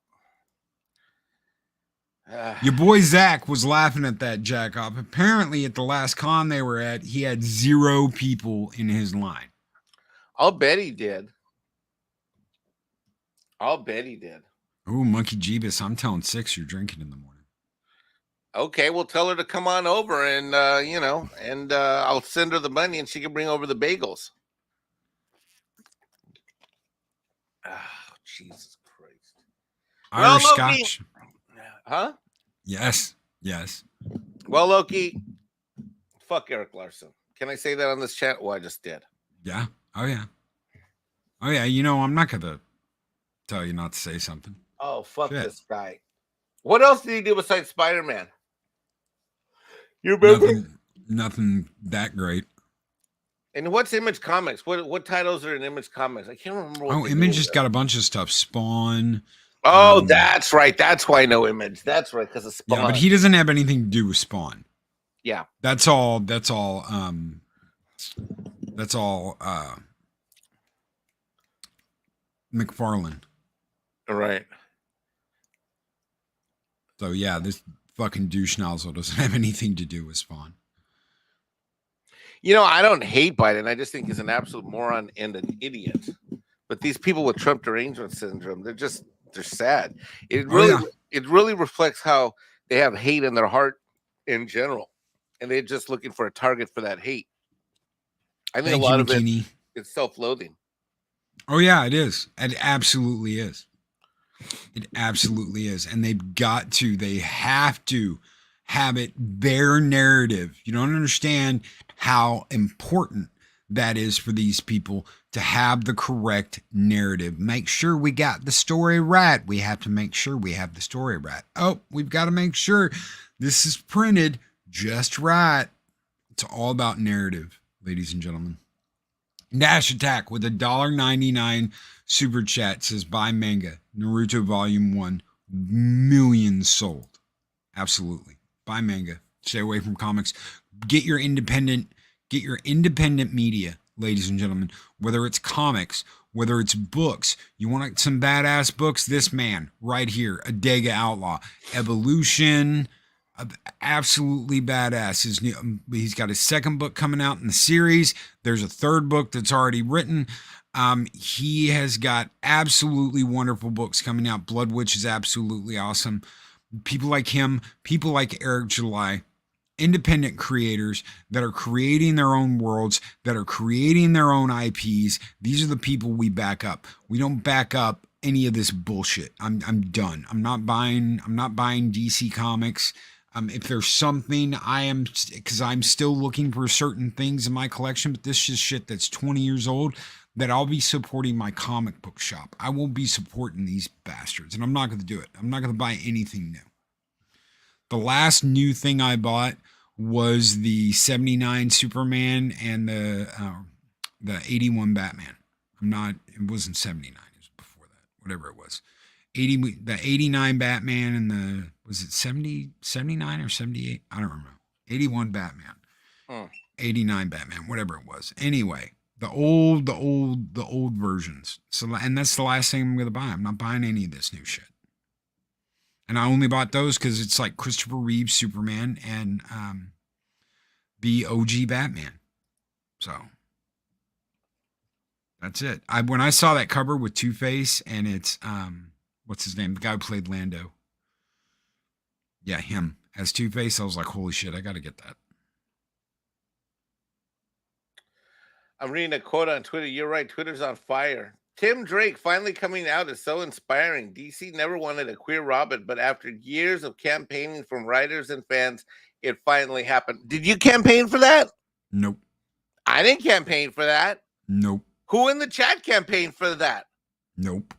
your boy Zach was laughing at that jack off. Apparently, at the last con they were at, he had 0 people in his line. I'll bet he did. Ooh, Monkey Jeebus, I'm telling 6 you're drinking in the morning. Okay, we'll tell her to come on over and, I'll send her the money and she can bring over the bagels. Oh, Jesus Christ. Irish Scotch. Huh? Yes. Well, Loki, fuck Eric Larson. Can I say that on this chat? Well, I just did. Yeah. Oh, yeah. You know, I'm not going to tell you not to say something. Oh, fuck this guy. What else did he do besides Spider-Man? You remember? Nothing that great. And what's Image Comics? What titles are in Image Comics? I can't remember. What Image has got a bunch of stuff. Spawn. Oh, that's right. That's why I know Image. That's right, because of Spawn. Yeah, but he doesn't have anything to do with Spawn. Yeah. That's all. McFarlane. Right. So yeah, this fucking douche nozzle doesn't have anything to do with Spawn. You know, I don't hate Biden. I just think he's an absolute moron and an idiot. But these people with Trump derangement syndrome, they're sad. It really reflects how they have hate in their heart in general, and they're just looking for a target for that hate. I think a lot of it is self-loathing. Oh yeah, it is. It absolutely is. It absolutely is. And they have to have it their narrative. You don't understand how important that is for these people to have the correct narrative. Make sure we got the story right. We have to make sure we have the story right. Oh, we've got to make sure this is printed just right. It's all about narrative, ladies and gentlemen. Dash Attack with $1.99 super chat says, buy manga. Naruto Volume 1, millions sold. Absolutely. Buy manga. Stay away from comics. Get your independent media, ladies and gentlemen. Whether it's comics, whether it's books. You want some badass books? This man right here, Adega Outlaw. Evolution. Absolutely badass. He's got his second book coming out in the series. There's a third book that's already written. He has got absolutely wonderful books coming out. Blood Witch is absolutely awesome. People like him, people like Eric July, independent creators that are creating their own worlds, that are creating their own IPs. These are the people we back up. We don't back up any of this bullshit. I'm done. I'm not buying DC Comics. If there's something because I'm still looking for certain things in my collection, but this is shit that's 20 years old, that I'll be supporting my comic book shop. I won't be supporting these bastards, and I'm not going to do it. I'm not going to buy anything new. The last new thing I bought was the 79 Superman and the 81 Batman. It wasn't 79. It was before that, whatever it was. The 89 Batman and was it 79 or 78? I don't remember. 81 Batman. 89 Batman, whatever it was. Anyway, the old versions. So, and that's the last thing I'm going to buy. I'm not buying any of this new shit. And I only bought those because it's like Christopher Reeve's Superman and the OG Batman. So that's it. When I saw that cover with Two-Face and it's what's his name? The guy who played Lando. Yeah, him as Two-Face. I was like, holy shit, I got to get that. I'm reading a quote on Twitter. You're right. Twitter's on fire. Tim Drake finally coming out is so inspiring. DC never wanted a queer Robin, but after years of campaigning from writers and fans, it finally happened. Did you campaign for that? Nope. I didn't campaign for that. Nope. Who in the chat campaigned for that? Nope.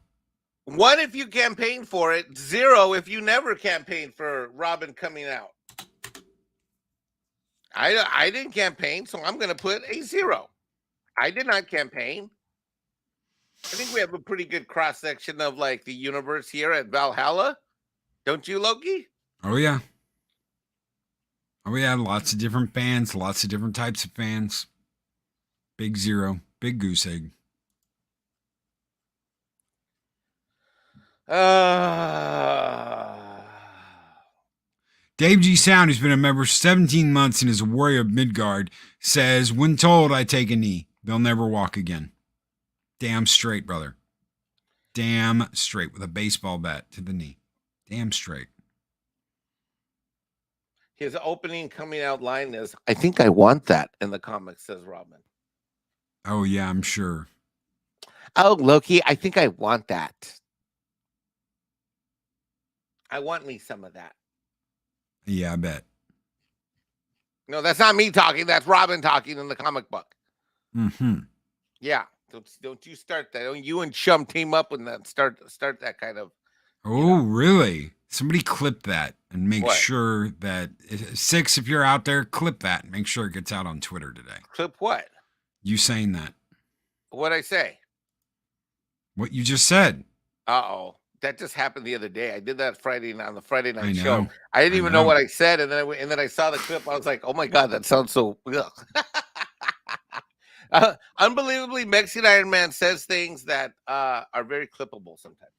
1 if you campaigned for it, 0 if you never campaigned for Robin coming out. I didn't campaign, so I'm going to put a 0. I did not campaign. I think we have a pretty good cross section of like the universe here at Valhalla. Don't you, Loki? Oh yeah. Oh yeah, lots of different fans, lots of different types of fans. Big 0, big goose egg. Dave G. Sound, who's been a member 17 months and is a warrior of Midgard, says, when told I take a knee, they'll never walk again. Damn straight, brother. Damn straight, with a baseball bat to the knee. Damn straight. His opening coming out line is, I think I want that in the comics, says Robin. Oh, yeah, I'm sure. Oh, Loki, I think I want that. I want me some of that. Yeah, I bet. No, that's not me talking. That's Robin talking in the comic book. Mm-hmm. Yeah. Don't you start that. Don't you and Chum team up and that start that kind of Oh, really? Somebody clip that and make What? sure that 6, if you're out there, clip that and make sure it gets out on Twitter today. Clip what? You saying that? What'd I say? What you just said. Uh-oh. That just happened the other day. I did that on the Friday I night know. show. I didn't I even know know. what I said, and then I saw the clip. I was like, "Oh my god, that sounds so." Unbelievably, Mexican Ironman says things that are very clippable sometimes.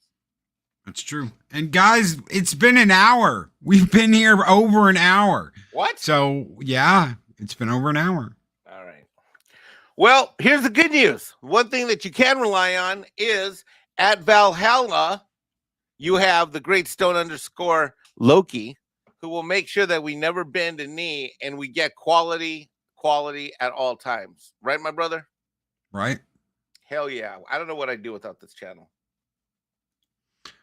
That's true. And guys, it's been an hour. We've been here over an hour. What? So yeah, it's been over an hour. All right. Well, here's the good news. One thing that you can rely on is at Valhalla, you have the great stone _ Loki, who will make sure that we never bend a knee and we get quality at all times. Right, my brother? Right? Hell yeah. I don't know what I'd do without this channel.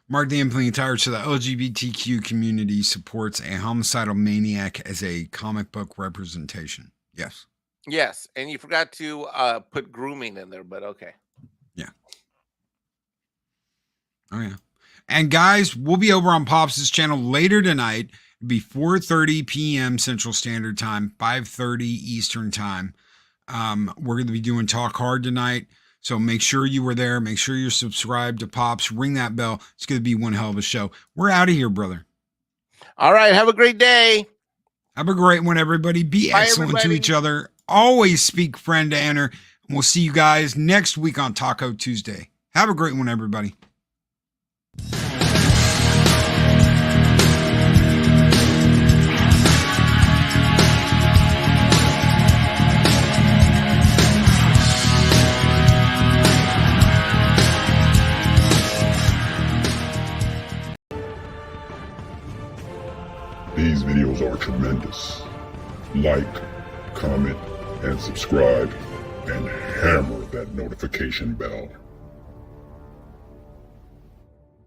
Mark the Impling Tire, so the LGBTQ community supports a homicidal maniac as a comic book representation. Yes. Yes, and you forgot to put grooming in there, but okay. Yeah. Oh, yeah. And guys, we'll be over on Pops' channel later tonight. It'll be 4:30 p.m. Central Standard Time, 5:30 Eastern Time. We're going to be doing Talk Hard tonight. So make sure you were there. Make sure you're subscribed to Pops. Ring that bell. It's going to be one hell of a show. We're out of here, brother. All right. Have a great day. Have a great one, everybody. Be Bye, excellent to everybody. each other. Always speak friend to enter. And we'll see you guys next week on Taco Tuesday. Have a great one, everybody. These videos are tremendous. Like, comment, and subscribe, and hammer that notification bell.